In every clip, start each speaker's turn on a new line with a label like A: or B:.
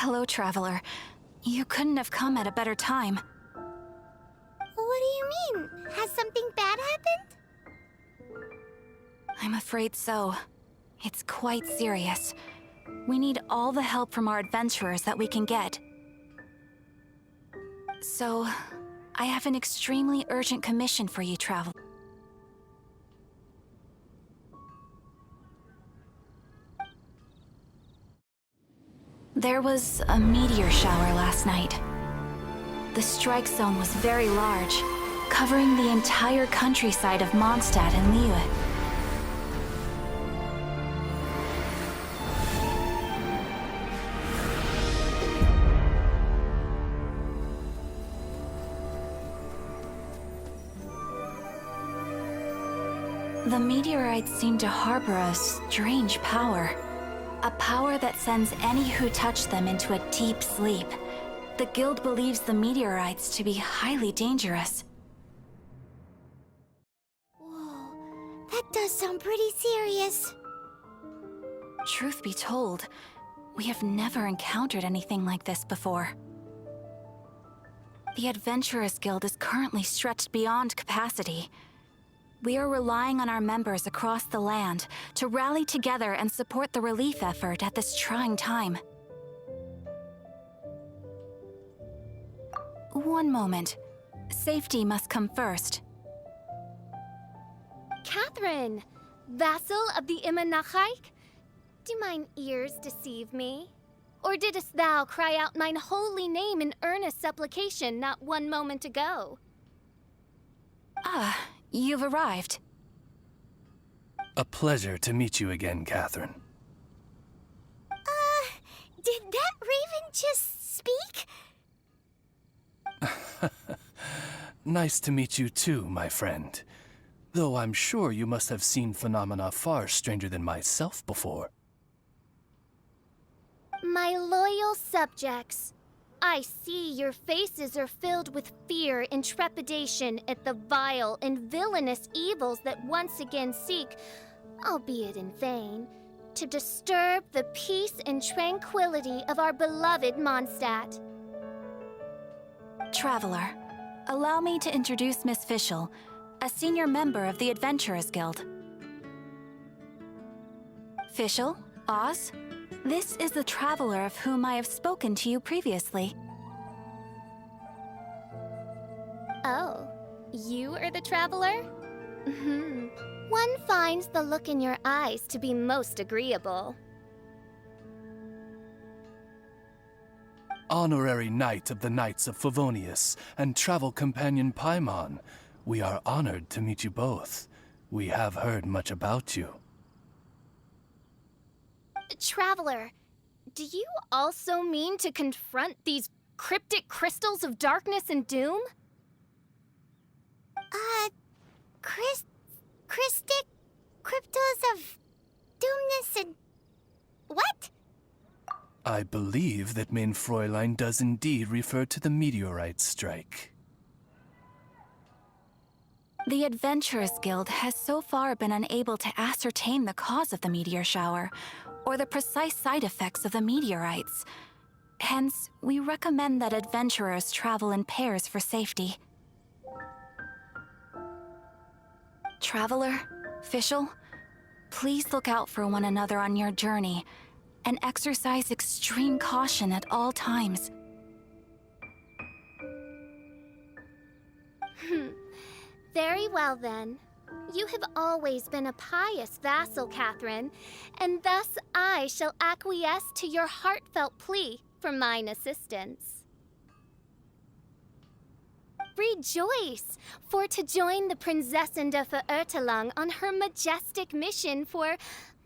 A: Hello, Traveler. You couldn't have come at a better time.
B: What do you mean? Has something bad happened?
A: I'm afraid so. It's quite serious. We need all the help from our adventurers that we can get. So, I have an extremely urgent commission for you, Traveler. There was a meteor shower last night. The strike zone was very large, covering the entire countryside of Mondstadt and Liyue. The meteorites seem to harbor a strange power. A power that sends any who touch them into a deep sleep. The guild believes the meteorites to be highly dangerous.
B: Whoa, that does sound pretty serious.
A: Truth be told, we have never encountered anything like this before. The Adventurers Guild is currently stretched beyond capacity. We are relying on our members across the land to rally together and support the relief effort at this trying time. One moment. Safety must come first.
C: Catherine, vassal of the Imanachaik? Do mine ears deceive me? Or didst thou cry out mine holy name in earnest supplication not one moment ago?
A: Ah, you've arrived.
D: A pleasure to meet you again, Catherine.
B: Did that raven just speak?
D: Nice to meet you too, my friend. Though I'm sure you must have seen phenomena far stranger than myself before.
C: My loyal subjects, I see your faces are filled with fear and trepidation at the vile and villainous evils that once again seek, albeit in vain, to disturb the peace and tranquility of our beloved Mondstadt.
A: Traveler, allow me to introduce Miss Fischl, a senior member of the Adventurers Guild. Fischl, Oz, this is the traveler of whom I have spoken to you previously.
C: Oh, you are the traveler? One finds the look in your eyes to be most agreeable.
D: Honorary Knight of the Knights of Favonius and travel companion Paimon, we are honored to meet you both. We have heard much about you.
C: Traveler, do you also mean to confront these cryptic crystals of darkness and doom?
B: Christic cryptos of doomness and... what?
D: I believe that Mein Fräulein does indeed refer to the meteorite strike.
A: The Adventurers Guild has so far been unable to ascertain the cause of the meteor shower, or the precise side effects of the meteorites. Hence, we recommend that adventurers travel in pairs for safety. Traveler, Fischl, please look out for one another on your journey, and exercise extreme caution at all times.
C: Very well then. You have always been a pious vassal, Catherine, and thus I shall acquiesce to your heartfelt plea for mine assistance. Rejoice, for to join the Prinzessin de Verurteilung on her majestic mission for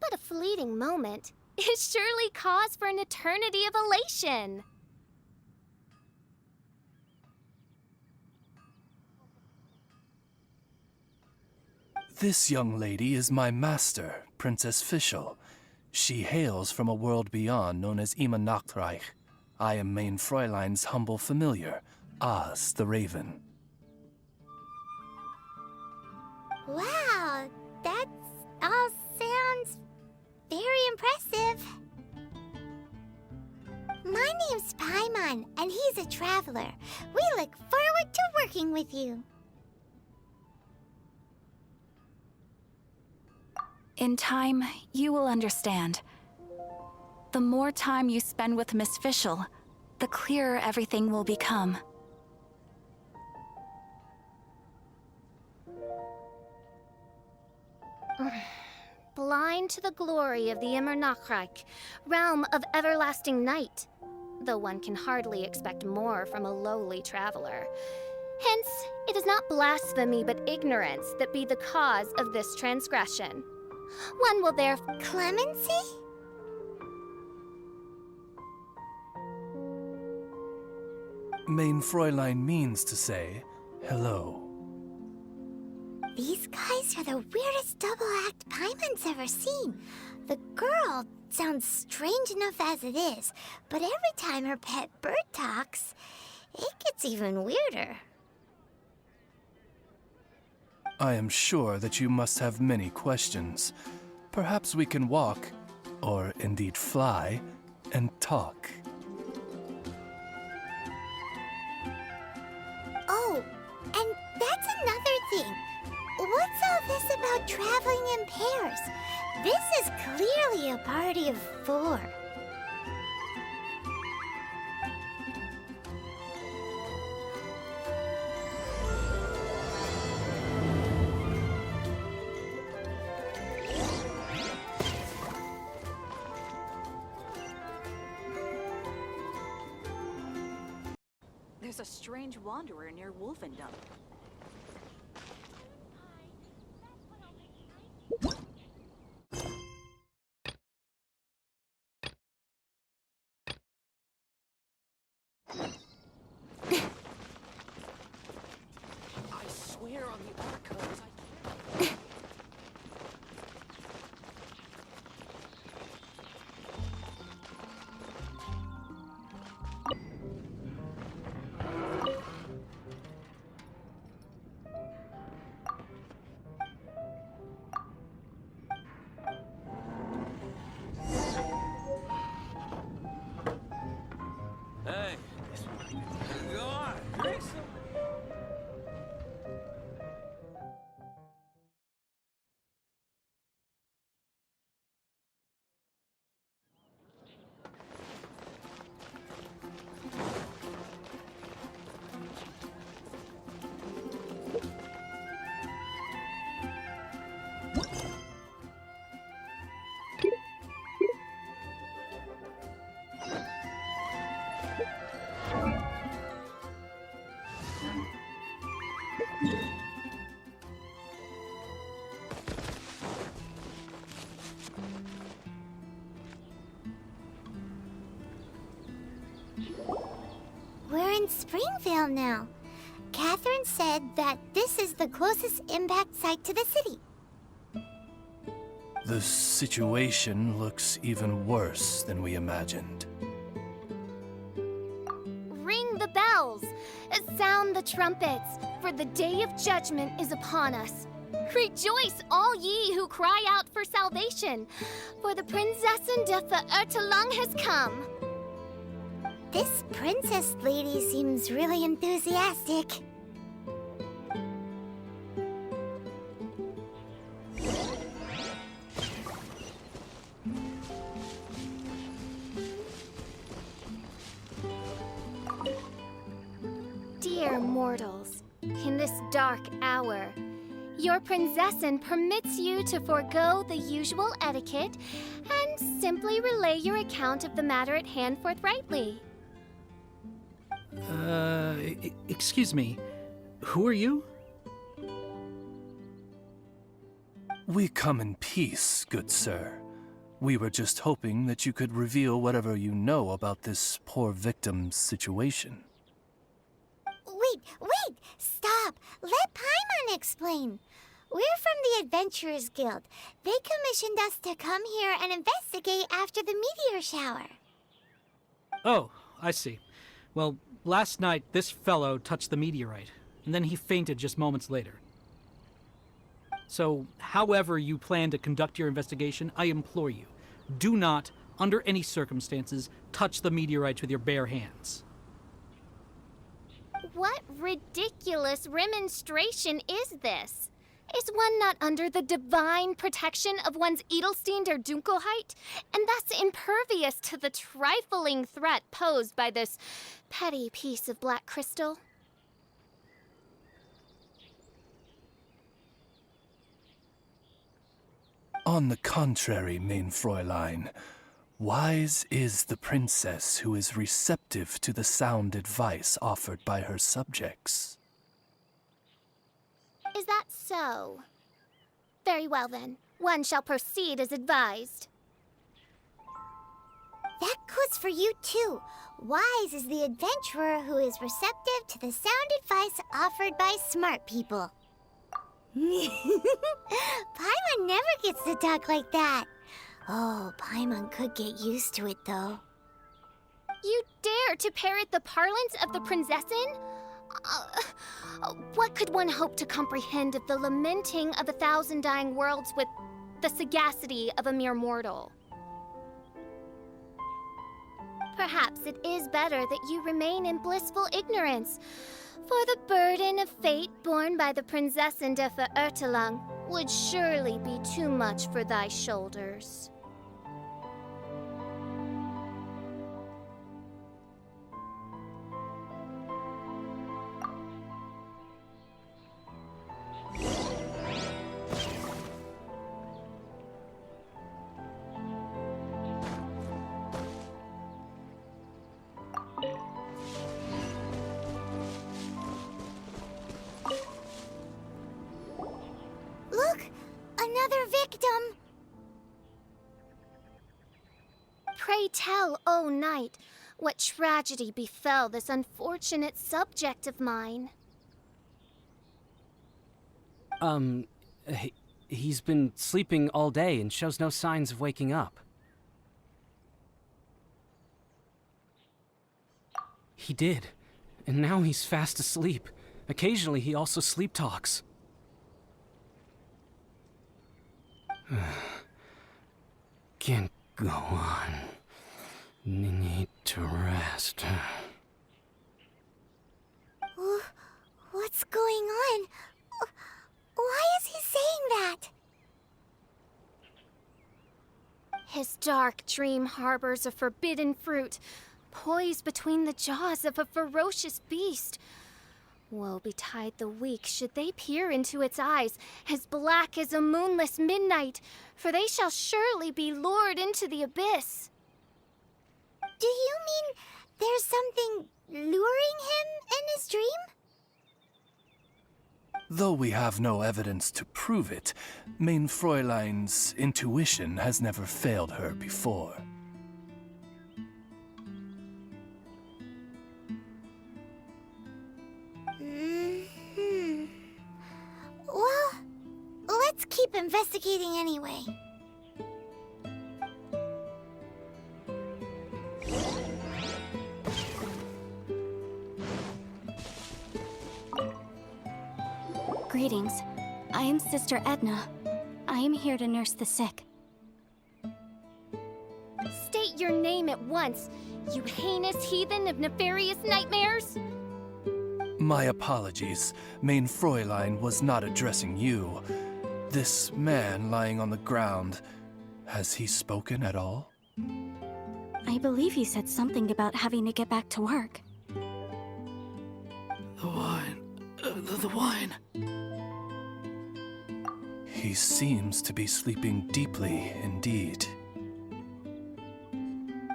C: but a fleeting moment is surely cause for an eternity of elation.
D: This young lady is my master, Princess Fischl. She hails from a world beyond known as Imanachaik. I am Mein Fräulein's humble familiar, Oz the Raven.
B: Wow, that all sounds very impressive. My name's Paimon, and he's a traveler. We look forward to working with you.
A: In time, you will understand. The more time you spend with Miss Fischl, the clearer everything will become.
C: Blind to the glory of the Immer Nachreich, realm of everlasting night, though one can hardly expect more from a lowly traveler. Hence, it is not blasphemy but ignorance that be the cause of this transgression. One will therefore...
B: Clemency?
D: Mein Fräulein means to say hello.
B: These guys are the weirdest double-act Paimon's ever seen. The girl sounds strange enough as it is, but every time her pet bird talks, it gets even weirder.
D: I am sure that you must have many questions. Perhaps we can walk, or indeed fly, and talk.
B: Oh, and that's another thing. What's all this about traveling in pairs? This is clearly a party of 4.
E: There's a strange wanderer near Wolfendom. I swear on the archives I can't. Hey, go on, drink some.
B: We're in Springvale now. Catherine said that this is the closest impact site to the city.
D: The situation looks even worse than we imagined.
C: Ring the bells! Sound the trumpets, for the day of judgment is upon us. Rejoice, all ye who cry out for salvation, for the Prinzessin de Verurteilung has come.
B: This princess lady seems really enthusiastic.
C: Dear mortals, in this dark hour, your Prinzessin permits you to forego the usual etiquette and simply relay your account of the matter at hand forthrightly.
F: Excuse me. Who are you?
D: We come in peace, good sir. We were just hoping that you could reveal whatever you know about this poor victim's situation.
B: Wait! Stop! Let Paimon explain. We're from the Adventurers Guild. They commissioned us to come here and investigate after the meteor shower.
F: Oh, I see. Well, last night this fellow touched the meteorite, and then he fainted just moments later. So, however you plan to conduct your investigation, I implore you, do not under any circumstances, touch the meteorites with your bare hands.
C: What ridiculous remonstration is this? Is one not under the divine protection of one's Edelstein der Dunkelheit, and thus impervious to the trifling threat posed by this petty piece of black crystal?
D: On the contrary, mein Fräulein, wise is the princess who is receptive to the sound advice offered by her subjects.
C: Is that so? Very well then. One shall proceed as advised.
B: That goes for you too. Wise is the adventurer who is receptive to the sound advice offered by smart people. Paimon never gets to talk like that. Oh, Paimon could get used to it though.
C: You dare to parrot the parlance of the Prinzessin? What could one hope to comprehend of the lamenting of 1,000 dying worlds with the sagacity of a mere mortal? Perhaps it is better that you remain in blissful ignorance, for the burden of fate borne by the Prinzessin der Verirrtelung would surely be too much for thy shoulders.
B: Look! Another victim!
C: Pray tell, O knight, what tragedy befell this unfortunate subject of mine?
E: He's been sleeping all day and shows no signs of waking up. He did, and now he's fast asleep. Occasionally he also sleep talks. Can't go on. Need to rest.
B: What's going on? Why is he saying that?
C: His dark dream harbors a forbidden fruit, poised between the jaws of a ferocious beast. Woe betide the weak should they peer into its eyes, as black as a moonless midnight, for they shall surely be lured into the abyss.
B: Do you mean there's something luring him in his dream?
D: Though we have no evidence to prove it, mein Fräulein's intuition has never failed her before.
B: Well, let's keep investigating anyway.
A: Greetings. I am Sister Edna. I am here to nurse the sick.
C: State your name at once, you heinous heathen of nefarious nightmares!
D: My apologies. Mein Fräulein was not addressing you. This man lying on the ground, has he spoken at all?
A: I believe he said something about having to get back to work.
D: The wine. The wine. He seems to be sleeping deeply indeed.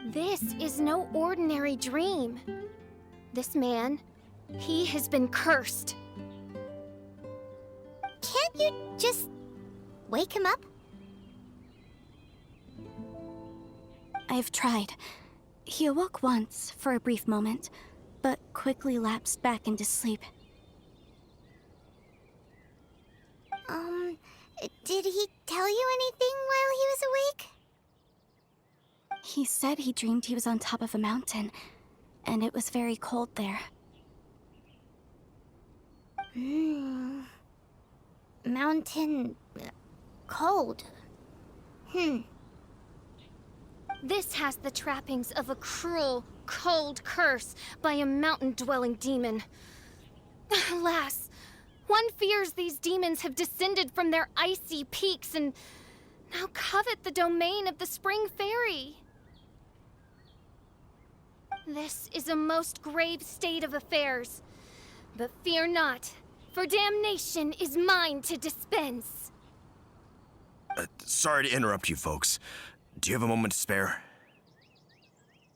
C: This is no ordinary dream. This man, he has been cursed.
B: Can't you just wake him up?
A: I've tried. He awoke once for a brief moment, but quickly lapsed back into sleep.
B: Did he tell you anything while he was awake?
A: He said he dreamed he was on top of a mountain, and it was very cold there.
B: Mountain... cold.
C: This has the trappings of a cruel, cold curse by a mountain-dwelling demon. Alas, one fears these demons have descended from their icy peaks and now covet the domain of the Spring Fairy. This is a most grave state of affairs. But fear not, for damnation is mine to dispense.
G: Sorry to interrupt you folks. Do you have a moment to spare?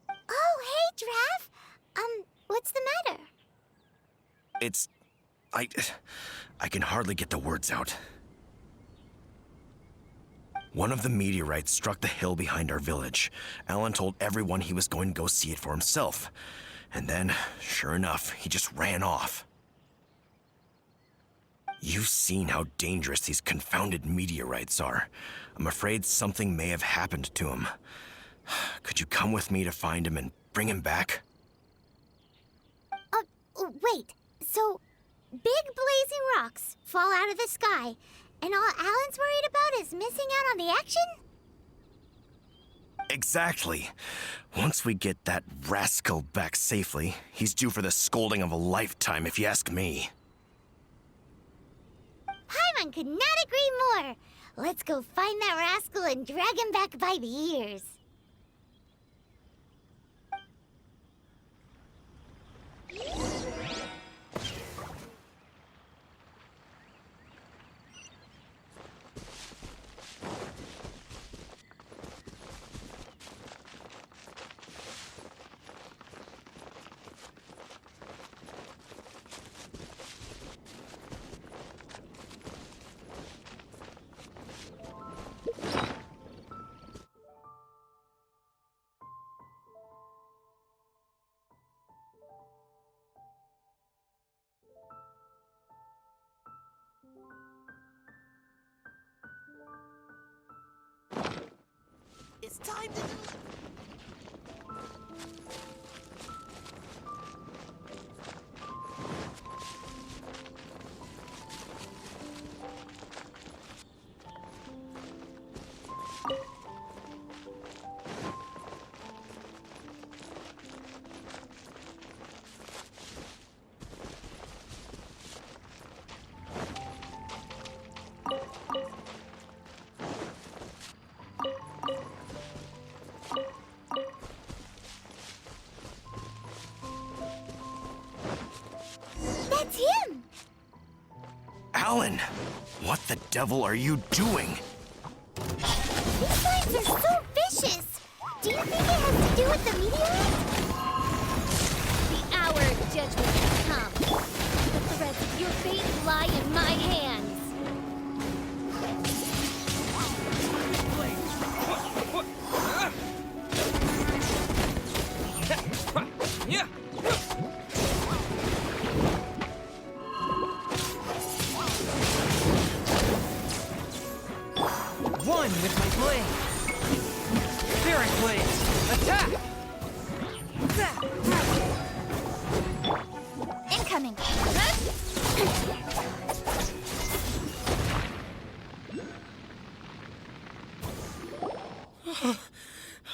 B: Oh, hey, Drav. What's the matter?
G: I can hardly get the words out. One of the meteorites struck the hill behind our village. Alan told everyone he was going to go see it for himself. And then, sure enough, he just ran off. You've seen how dangerous these confounded meteorites are. I'm afraid something may have happened to him. Could you come with me to find him and bring him back?
B: Wait. So, big blazing rocks fall out of the sky, and all Alan's worried about is missing out on the action?
G: Exactly. Once we get that rascal back safely, he's due for the scolding of a lifetime, if you ask me.
B: Paimon could not agree more. Let's go find that rascal and drag him back by the ears.
H: It's time to...
B: That's him!
G: Alan! What the devil are you doing?
B: These guys are so vicious! Do you think it has to do with the meteorite?
C: The hour of judgment has come. The threads of your fate lie in my hands.
H: One with my blade. Spirit blade. Attack!
A: Incoming.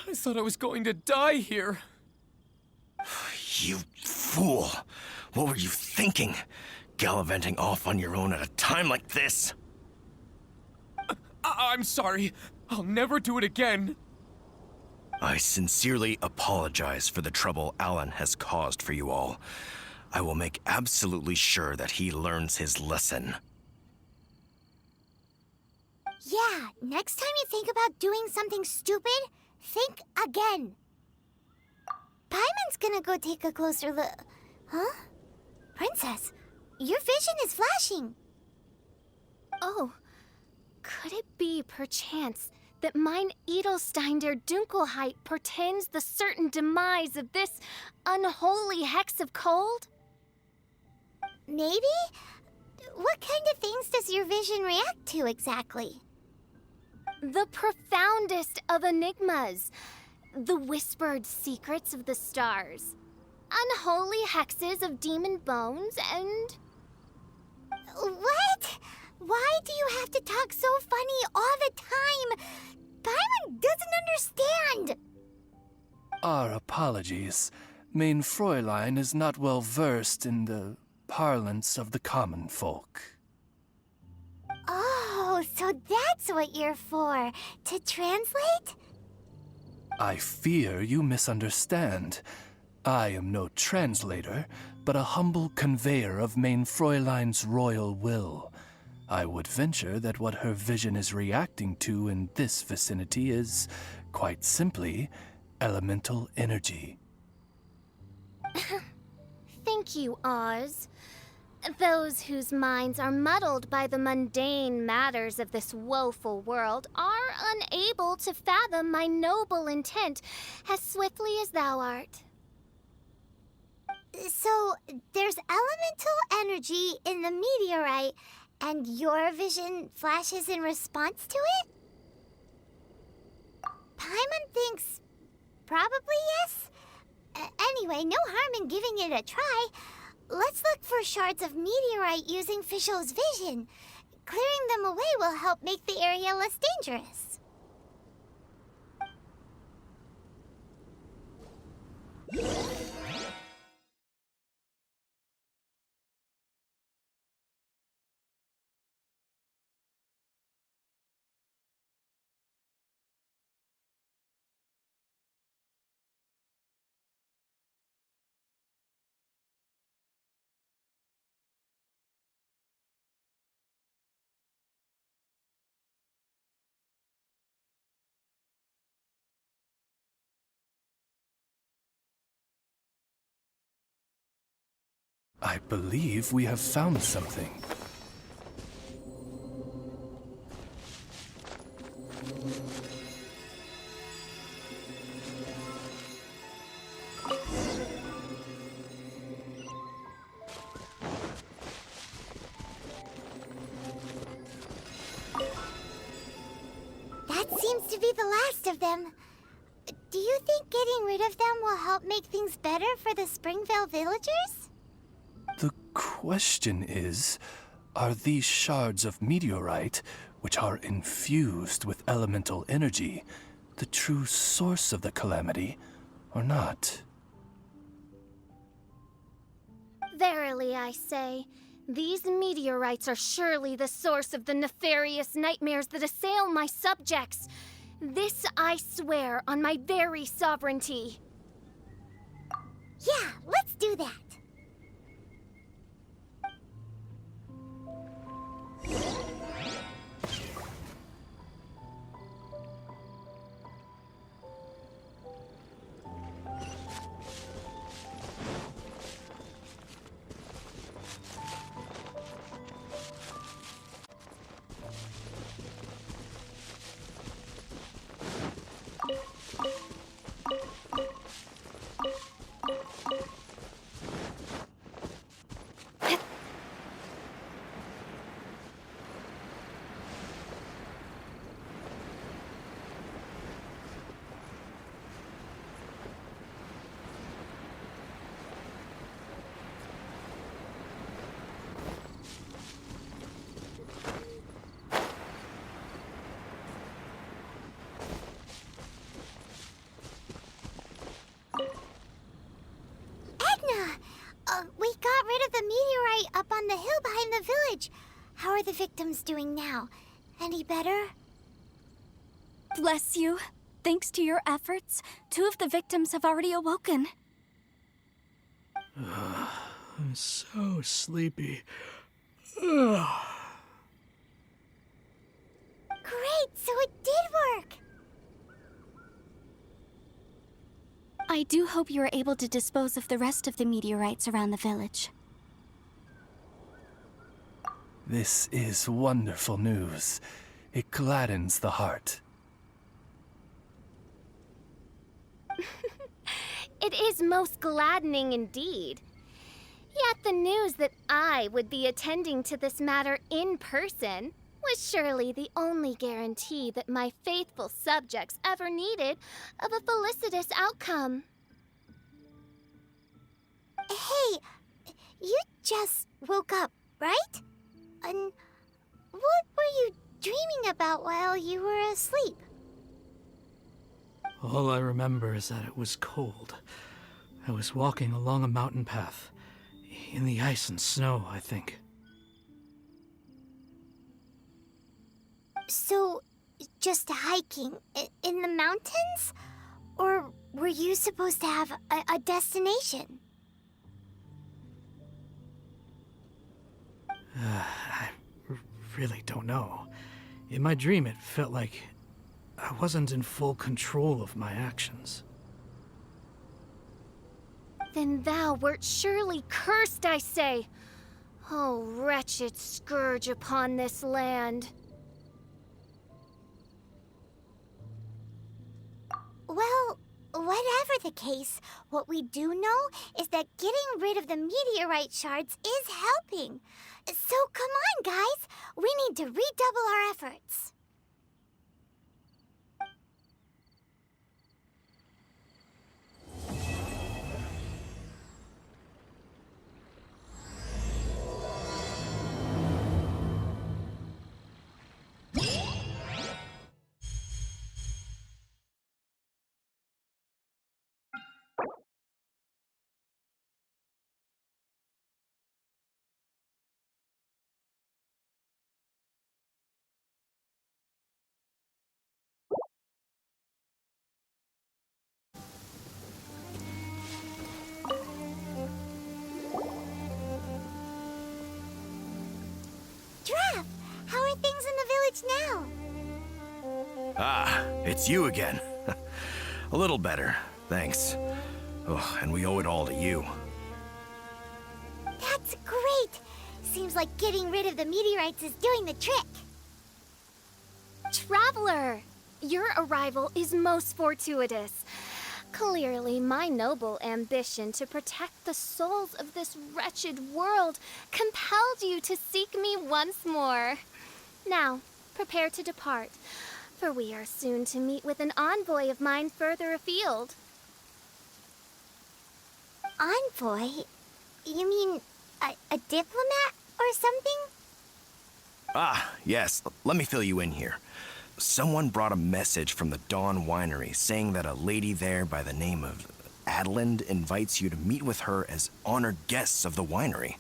E: I thought I was going to die here.
G: You fool! What were you thinking? Gallivanting off on your own at a time like this?
E: I'm sorry. I'll never do it again.
G: I sincerely apologize for the trouble Alan has caused for you all. I will make absolutely sure that he learns his lesson.
B: Yeah, next time you think about doing something stupid, think again. Paimon's gonna go take a closer look. Huh? Princess, your vision is flashing.
C: Oh, could it be, perchance, that mine Edelstein der Dunkelheit portends the certain demise of this unholy hex of cold?
B: Maybe? What kind of things does your vision react to exactly?
C: The profoundest of enigmas. The whispered secrets of the stars. Unholy hexes of demon bones and...
B: What? Why do you have to talk so funny all the time? Paimon doesn't understand.
D: Our apologies. Main Fräulein is not well versed in the parlance of the common folk.
B: Oh, so that's what you're for. To translate?
D: I fear you misunderstand. I am no translator, but a humble conveyor of Main Fräulein's royal will. I would venture that what her vision is reacting to in this vicinity is, quite simply, elemental energy.
C: Thank you, Oz. Those whose minds are muddled by the mundane matters of this woeful world are unable to fathom my noble intent as swiftly as thou art.
B: So, there's elemental energy in the meteorite, and your vision flashes in response to it? Paimon thinks probably yes. Anyway, no harm in giving it a try. Let's look for shards of meteorite using Fischl's vision. Clearing them away will help make the area less dangerous.
D: I believe we have found something.
B: That seems to be the last of them. Do you think getting rid of them will help make things better for the Springvale villagers?
D: The question is, are these shards of meteorite, which are infused with elemental energy, the true source of the calamity, or not?
C: Verily, I say, these meteorites are surely the source of the nefarious nightmares that assail my subjects. This I swear on my very sovereignty.
B: Yeah, let's do that. We got rid of the meteorite up on the hill behind the village. How are the victims doing now? Any better?
A: Bless you. Thanks to your efforts, 2 of the victims have already awoken.
I: I'm so sleepy.
B: Great, so it did work.
A: I do hope you are able to dispose of the rest of the meteorites around the village.
D: This is wonderful news. It gladdens the heart.
C: It is most gladdening indeed. Yet the news that I would be attending to this matter in person was surely the only guarantee that my faithful subjects ever needed of a felicitous outcome.
B: Hey, you just woke up, right? And what were you dreaming about while you were asleep?
F: All I remember is that it was cold. I was walking along a mountain path. In the ice and snow, I think.
B: So, just hiking in the mountains? Or were you supposed to have a destination?
F: I really don't know. In my dream, it felt like I wasn't in full control of my actions.
C: Then thou wert surely cursed, I say. Oh, wretched scourge upon this land.
B: Well, whatever the case, what we do know is that getting rid of the meteorite shards is helping. So come on, guys. We need to redouble our efforts. Giraffe, how are things in the village now?
G: Ah, it's you again. A little better, thanks. Oh, and we owe it all to you.
B: That's great. Seems like getting rid of the meteorites is doing the trick.
C: Traveler! Your arrival is most fortuitous. Clearly, my noble ambition to protect the souls of this wretched world compelled you to seek me once more. Now, prepare to depart, for we are soon to meet with an envoy of mine further afield.
B: Envoy? You mean a diplomat or something?
G: Ah, yes. Let me fill you in here. Someone brought a message from the Dawn Winery saying that a lady there by the name of Adeline invites you to meet with her as honored guests of the winery.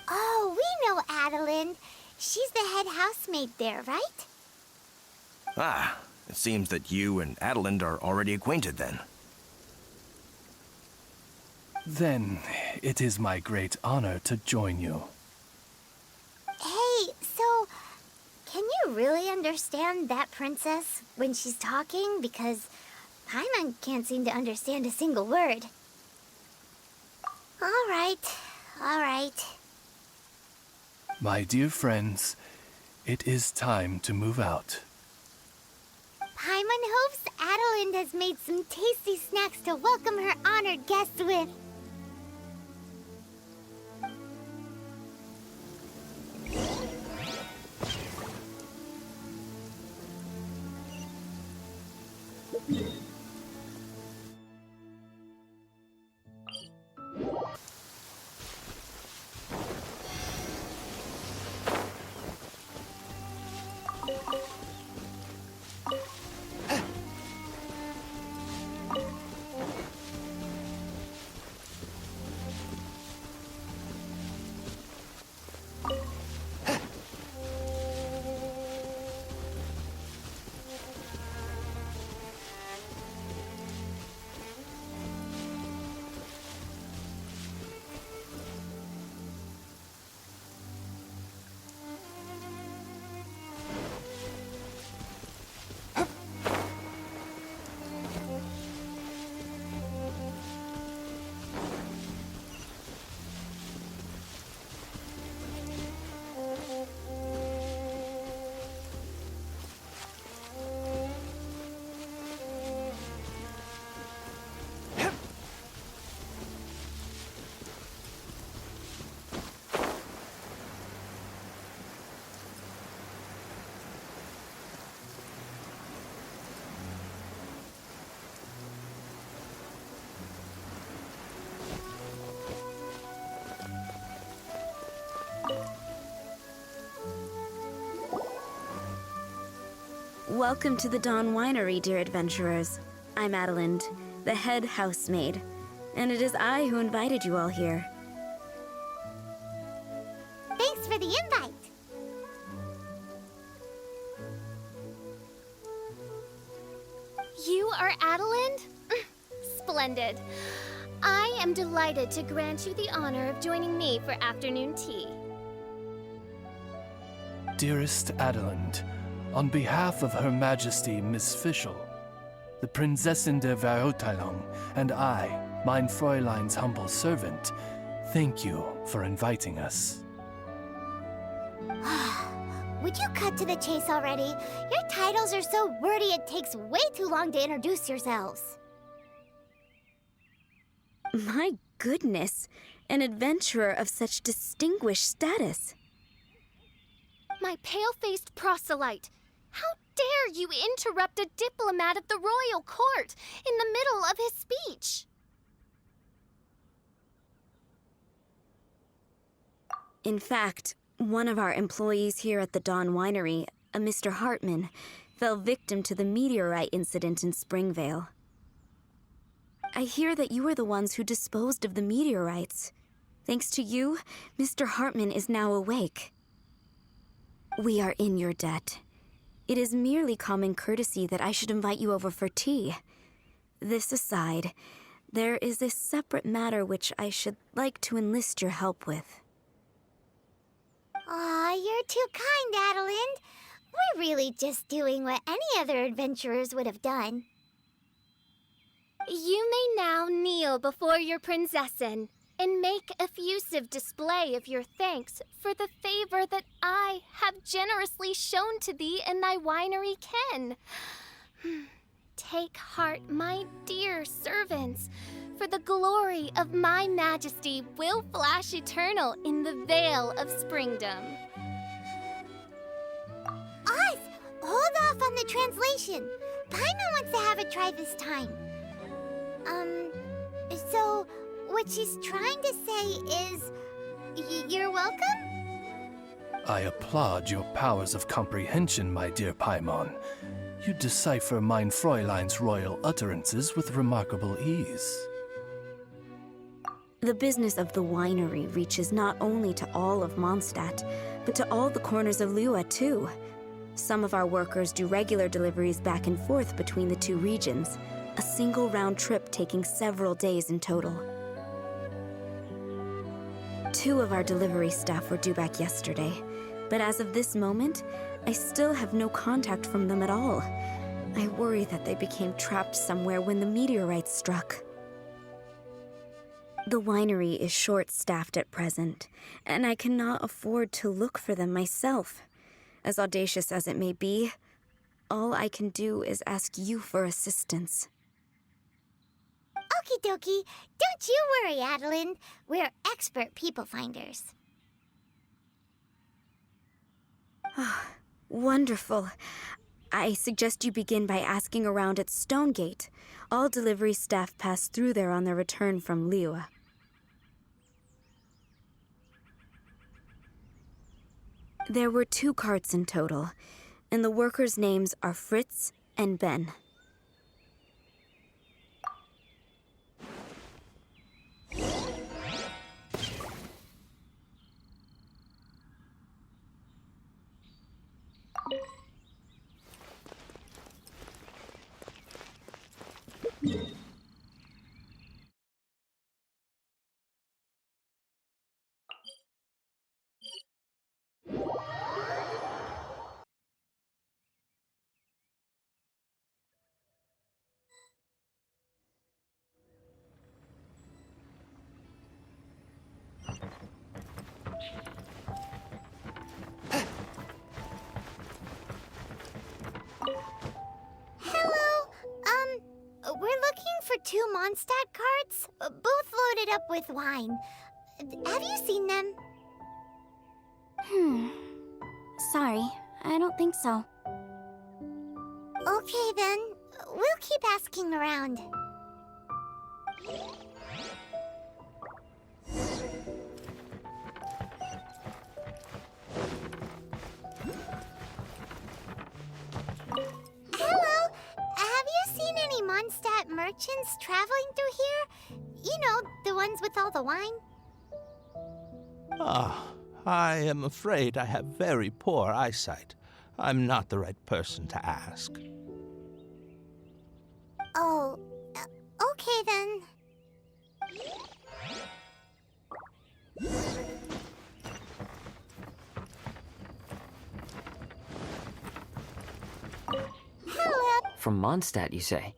B: Oh, we know Adeline. She's the head housemaid there, right?
G: Ah, it seems that you and Adeline are already acquainted then.
D: Then it is my great honor to join you.
B: Hey, so can you really understand that princess when she's talking? Because Paimon can't seem to understand a single word. All right.
D: My dear friends, it is time to move out.
B: Paimon hopes Adeline has made some tasty snacks to welcome her honored guests with.
J: Welcome to the Dawn Winery, dear adventurers. I'm Adelind, the head housemaid, and it is I who invited you all here.
B: Thanks for the invite.
C: You are Adelind? Splendid. I am delighted to grant you the honor of joining me for afternoon tea.
D: Dearest Adelind, on behalf of Her Majesty Miss Fischl, the Prinzessin der Verurteilung, and I, mein Fräulein's humble servant, thank you for inviting us.
B: Would you cut to the chase already? Your titles are so wordy it takes way too long to introduce yourselves.
J: My goodness, an adventurer of such distinguished status.
C: My pale-faced proselyte, how dare you interrupt a diplomat of the royal court in the middle of his speech?
J: In fact, one of our employees here at the Dawn Winery, a Mr. Hartman, fell victim to the meteorite incident in Springvale. I hear that you were the ones who disposed of the meteorites. Thanks to you, Mr. Hartman is now awake. We are in your debt. It is merely common courtesy that I should invite you over for tea. This aside, there is a separate matter which I should like to enlist your help with.
B: Aw, you're too kind, Adelind. We're really just doing what any other adventurers would have done.
C: You may now kneel before your Prinzessin and make effusive display of your thanks for the favor that I have generously shown to thee in thy winery ken. Take heart, my dear servants, for the glory of my majesty will flash eternal in the vale of springdom.
B: Oz, hold off on the translation. Paimon wants to have a try this time. So what she's trying to say is, you're welcome?
D: I applaud your powers of comprehension, my dear Paimon. You decipher mein Fräulein's royal utterances with remarkable ease.
J: The business of the winery reaches not only to all of Mondstadt, but to all the corners of Lua, too. Some of our workers do regular deliveries back and forth between the two regions, a single round trip taking several days in total. 2 of our delivery staff were due back yesterday, but as of this moment, I still have no contact from them at all. I worry that they became trapped somewhere when the meteorites struck. The winery is short-staffed at present, and I cannot afford to look for them myself. As audacious as it may be, all I can do is ask you for assistance.
B: Okie dokie. Don't you worry, Adelind. We're expert people finders.
J: Wonderful. I suggest you begin by asking around at Stonegate. All delivery staff pass through there on their return from Liyue. There were 2 carts in total, and the workers' names are Fritz and Ben.
B: We're looking for 2 Mondstadt carts, both loaded up with wine. Have you seen them?
A: Sorry, I don't think so.
B: Okay then, we'll keep asking around. merchants traveling through here? You know, the ones with all the wine?
K: Ah, I am afraid I have very poor eyesight. I'm not the right person to ask.
B: Oh, okay then. Hello.
H: From Mondstadt, you say?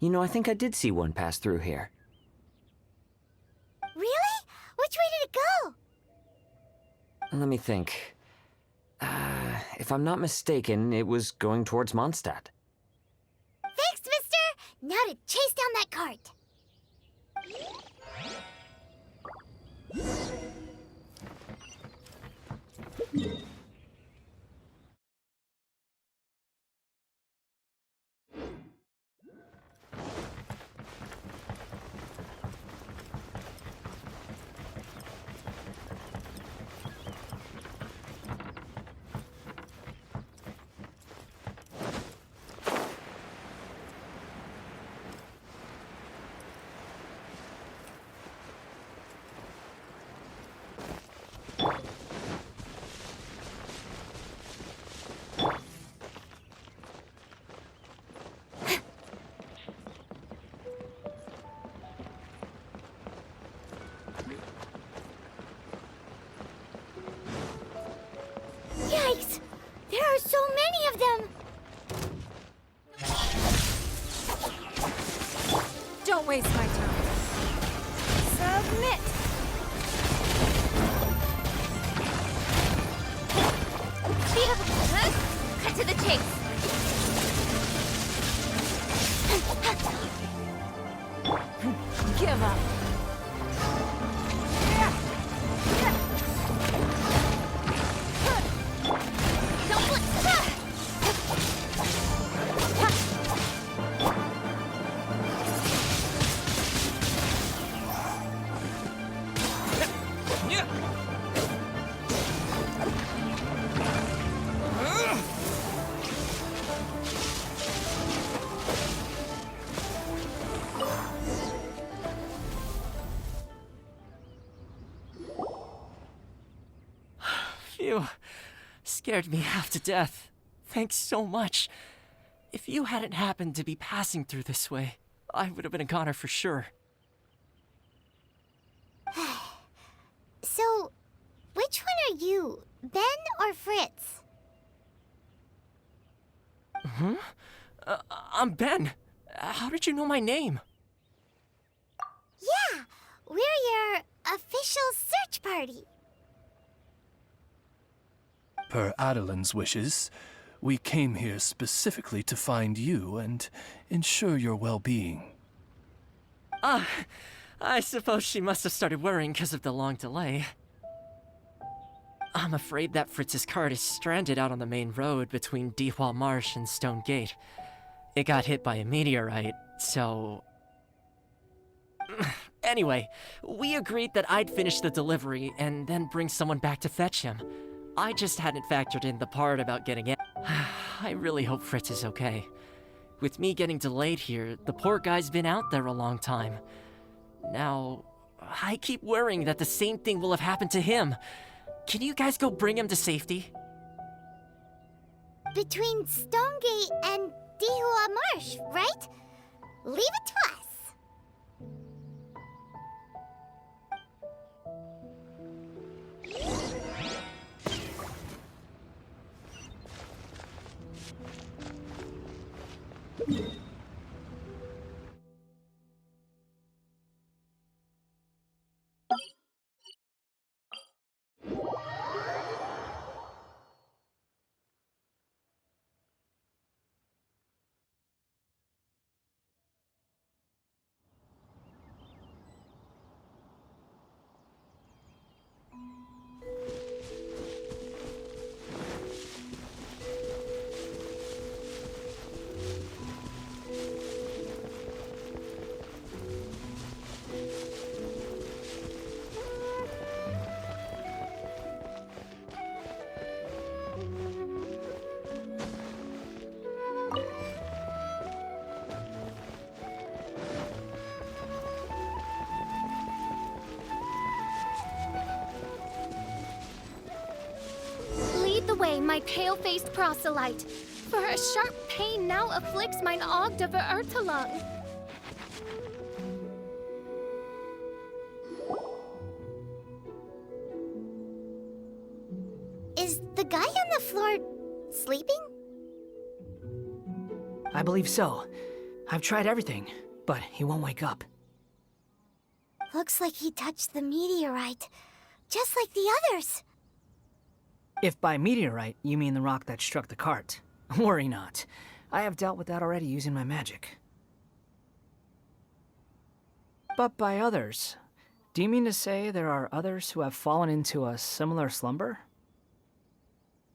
H: You know, I think I did see one pass through here.
B: Really? Which way did it go?
H: Let me think. If I'm not mistaken, it was going towards Mondstadt.
B: Thanks, mister! Now to chase down that cart. Yikes! There are so many of them!
L: Don't waste my time. Submit!
C: Cut to the chase.
L: Give up.
H: Phew. Scared me half to death. Thanks so much. If you hadn't happened to be passing through this way, I would have been a goner for sure.
B: So, which one are you, Ben or Fritz?
H: I'm Ben. How did you know my name?
B: Yeah, we're your official search party.
D: Per Adeline's wishes, we came here specifically to find you and ensure your well-being.
H: I suppose she must have started worrying because of the long delay. I'm afraid that Fritz's cart is stranded out on the main road between Dihua Marsh and Stone Gate. It got hit by a meteorite, so... Anyway, we agreed that I'd finish the delivery and then bring someone back to fetch him. I just hadn't factored in the part about getting in. I really hope Fritz is okay. With me getting delayed here, the poor guy's been out there a long time. Now, I keep worrying that the same thing will have happened to him. Can you guys go bring him to safety?
B: Between Stonegate and Dihua Marsh, right? Leave it to us.
C: away, my pale-faced proselyte, for a sharp pain now afflicts mine Ogde Verurtelung.
B: Is the guy on the floor sleeping?
F: I believe so. I've tried everything, but he won't wake up.
B: Looks like he touched the meteorite, just like the others.
F: If by meteorite you mean the rock that struck the cart, worry not. I have dealt with that already using my magic. But by others, do you mean to say there are others who have fallen into a similar slumber?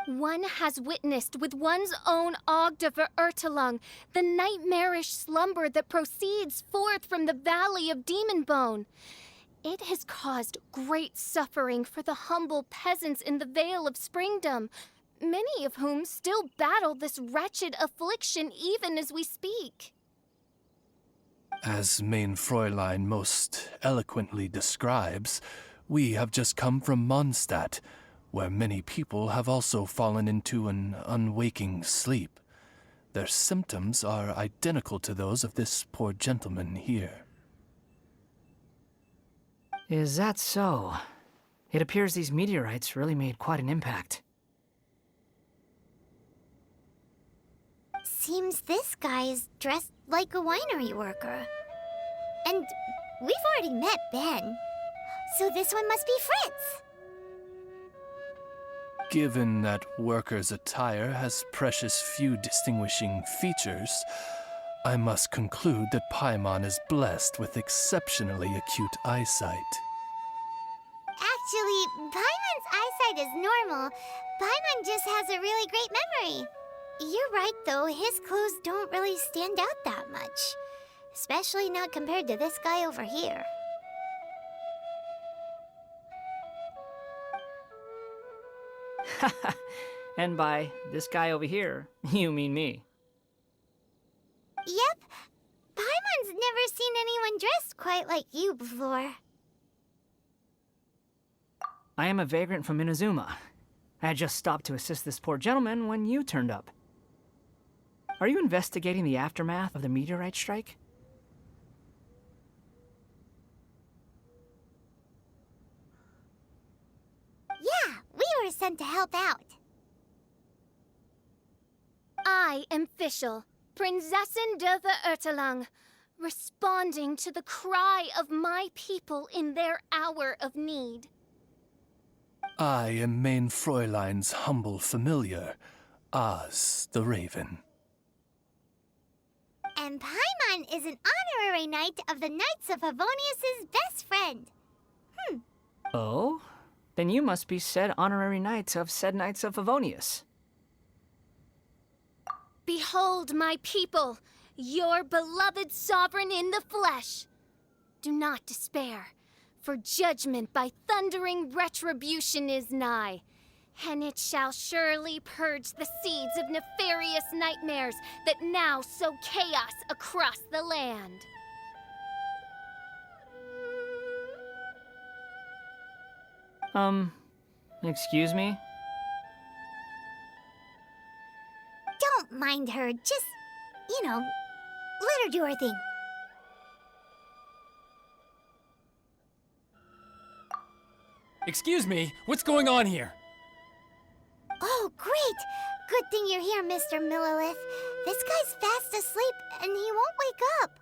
C: One has witnessed with one's own Ogde Verurtelung the nightmarish slumber that proceeds forth from the Valley of Demon Bone. It has caused great suffering for the humble peasants in the Vale of Springdom, many of whom still battle this wretched affliction even as we speak.
D: As Main Fräulein most eloquently describes, we have just come from Mondstadt, where many people have also fallen into an unwaking sleep. Their symptoms are identical to those of this poor gentleman here.
F: Is that so? It appears these meteorites really made quite an impact.
B: Seems this guy is dressed like a winery worker. And we've already met Ben, so this one must be Fritz.
D: Given that worker's attire has precious few distinguishing features, I must conclude that Paimon is blessed with exceptionally acute eyesight.
B: Actually, Paimon's eyesight is normal. Paimon just has a really great memory. You're right, though. His clothes don't really stand out that much. Especially not compared to this guy over here.
F: And by this guy over here, you mean me.
B: Yep. Paimon's never seen anyone dressed quite like you before.
F: I am a vagrant from Inazuma. I had just stopped to assist this poor gentleman when you turned up. Are you investigating the aftermath of the meteorite strike?
B: Yeah, we were sent to help out.
C: I am Fischl, Prinzessin der Verurtelung, responding to the cry of my people in their hour of need.
D: I am Main Fräulein's humble familiar, Oz the Raven.
B: And Paimon is an honorary knight of the Knights of Favonius' best friend.
F: Oh? Then you must be said honorary knight of said Knights of Favonius.
C: Behold my people, your beloved sovereign in the flesh. Do not despair, for judgment by thundering retribution is nigh, and it shall surely purge the seeds of nefarious nightmares that now sow chaos across the land.
F: Excuse me?
B: Don't mind her, just, let her do her thing.
M: Excuse me, what's going on here?
B: Oh, great! Good thing you're here, Mr. Millilith. This guy's fast asleep, and he won't wake up.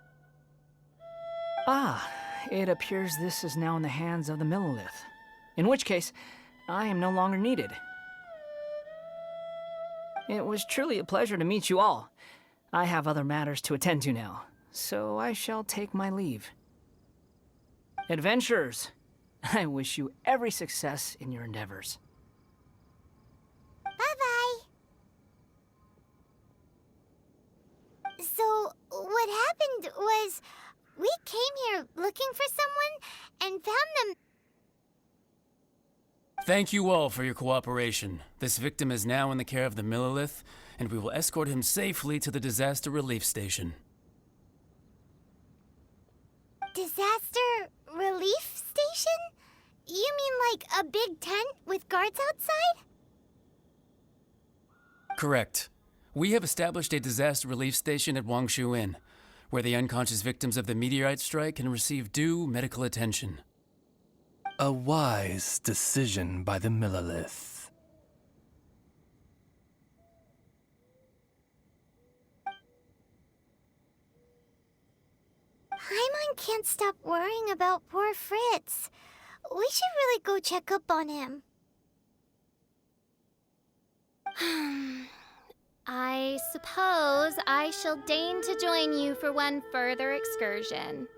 F: Ah, it appears this is now in the hands of the Millilith. In which case, I am no longer needed. It was truly a pleasure to meet you all. I have other matters to attend to now, so I shall take my leave. Adventurers, I wish you every success in your endeavors.
B: Bye-bye. So, what happened was, we came here looking for someone and found them.
M: Thank you all for your cooperation. This victim is now in the care of the Millilith, and we will escort him safely to the disaster relief station.
B: Disaster relief station? You mean like a big tent with guards outside?
M: Correct. We have established a disaster relief station at Wangshu Inn, where the unconscious victims of the meteorite strike can receive due medical attention.
D: A wise decision by the Millilith.
B: Paimon can't stop worrying about poor Fritz. We should really go check up on him.
C: I suppose I shall deign to join you for one further excursion.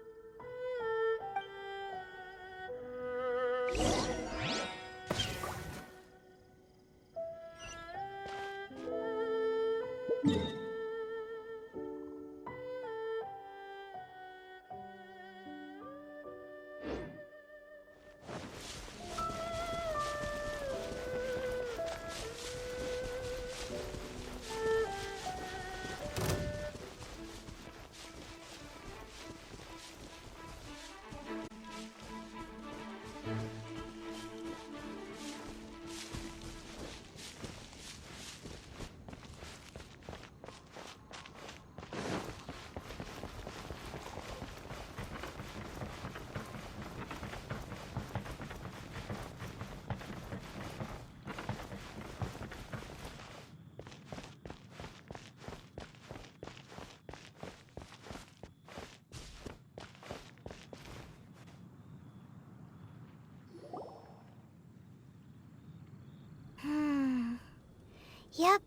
B: Yep.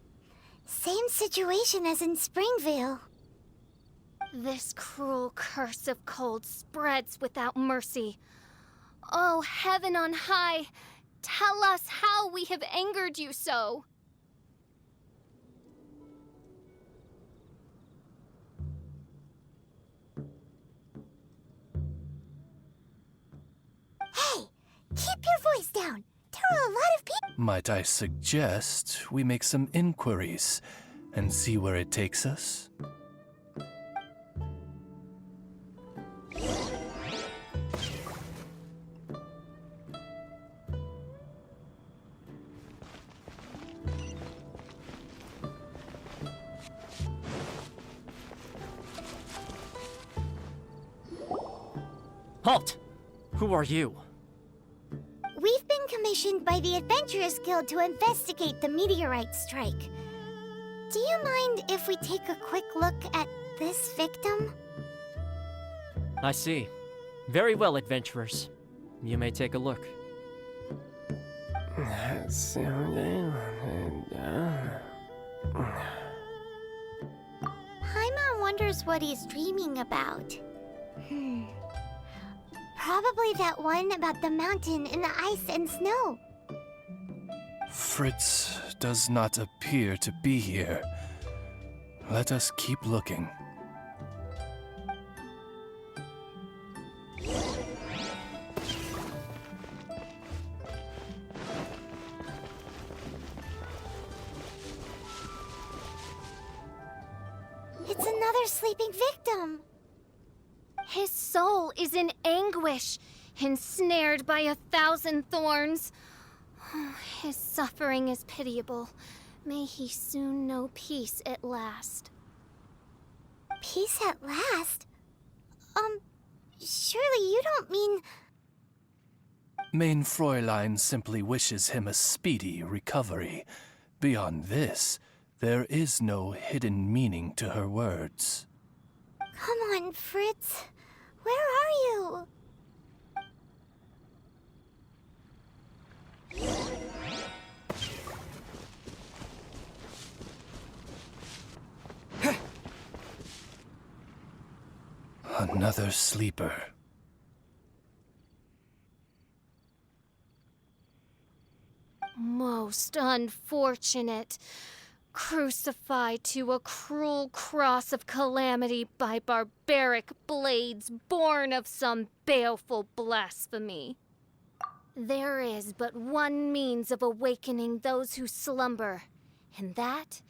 B: Same situation as in Springvale.
C: This cruel curse of cold spreads without mercy. Oh, heaven on high, tell us how we have angered you so.
B: Hey, keep your voice down. There are a lot of people.
D: Might I suggest we make some inquiries and see where it takes us?
H: Halt! Who are you?
B: We've been commissioned by the Adventurers Guild to investigate the meteorite strike. Do you mind if we take a quick look at this victim?
H: I see. Very well, adventurers. You may take a look.
B: Paimon wonders what he's dreaming about. Probably that one about the mountain and the ice and snow.
D: Fritz does not appear to be here. Let us keep looking.
B: It's another sleeping victim.
C: His soul is in anguish, ensnared by 1,000 thorns. His suffering is pitiable. May he soon know peace at last.
B: Peace at last? Surely you don't mean...
D: Mein Fräulein simply wishes him a speedy recovery. Beyond this, there is no hidden meaning to her words.
B: Come on, Fritz. Where are you?
D: Another sleeper.
C: Most unfortunate. Crucified to a cruel cross of calamity by barbaric blades born of some baleful blasphemy. There is but one means of awakening those who slumber, and that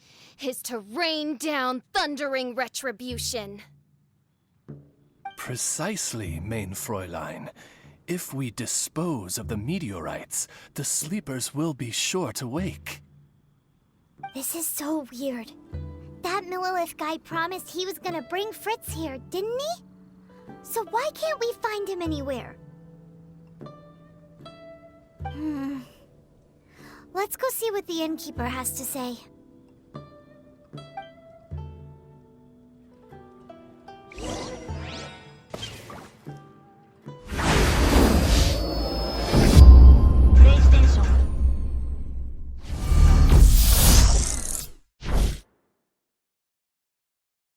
C: is to rain down thundering retribution.
D: Precisely, Mein Fräulein. If we dispose of the meteorites, the sleepers will be sure to wake.
B: This is so weird. That Millilith guy promised he was gonna bring Fritz here, didn't he? So why can't we find him anywhere? Let's go see what the innkeeper has to say.